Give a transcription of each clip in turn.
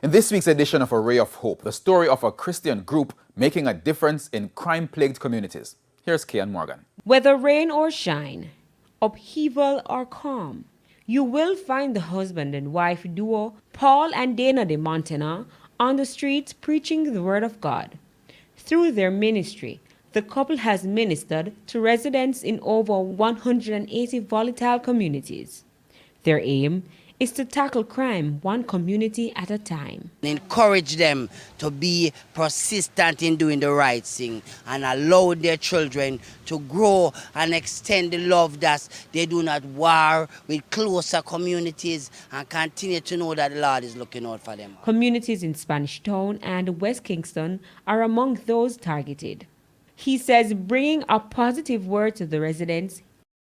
In this week's edition of A Ray of Hope, the story of a Christian group making a difference in crime-plagued communities. Here's Kian Morgan. Whether rain or shine, upheaval or calm, you will find the husband and wife duo, Paul and Dana de Montana, on the streets preaching the word of God. Through their ministry, the couple has ministered to residents in over 180 volatile communities. Their aim is to tackle crime one community at a time. Encourage them to be persistent in doing the right thing and allow their children to grow and extend the love that they do not war with closer communities and continue to know that the Lord is looking out for them. Communities in Spanish Town and West Kingston are among those targeted. He says bringing a positive word to the residents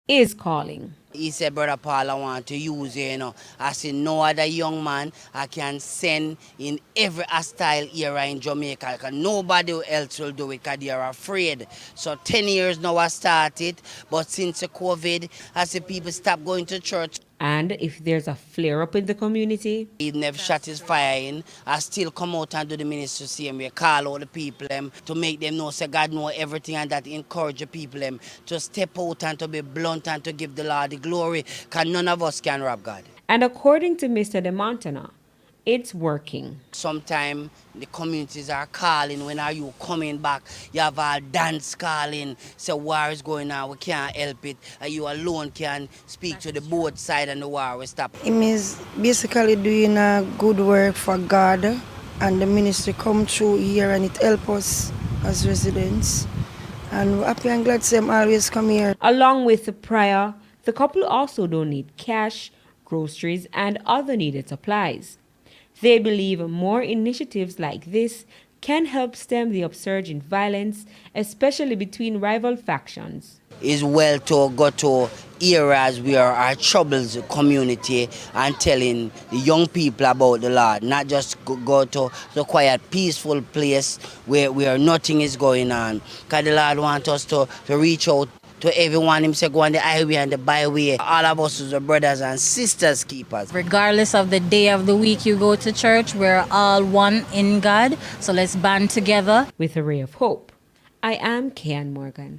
is calling. He said, Brother Paul, I want to use you, I said, no other young man I can send in every hostile era in Jamaica, because nobody else will do it because they are afraid. So 10 years now I started, but since the COVID, I said people stop going to church. And if there's a flare-up in the community, He never shut his fire in. I still come out and do the ministry same way, call all the people to make them know, say God know everything, and that encourage the people to step out and to be blunt and to give the Lord the glory, because none of us can rob God. and according to Mr. De Montana, it's working. Sometimes the communities are calling, when are you coming back? You have a dance calling, say war is going on, we can't help it. And you alone can speak to the both side and the war will stop. It means basically doing a good work for God, and the ministry come through here and it help us as residents. And we're happy and glad to see them always come here. Along with the prayer, the couple also donate cash, groceries, and other needed supplies. They believe more initiatives like this can help stem the upsurge in violence, especially between rival factions. It's well to go to areas where our troubles community and telling the young people about the Lord, not just go to the quiet, peaceful place where nothing is going on. Because the Lord wants us to reach out to everyone. Him say go on the highway and the byway. All of us as the brothers and sisters keepers. Regardless of the day of the week you go to church, we're all one in God. So let's band together. With A Ray of Hope, I am Kian Morgan.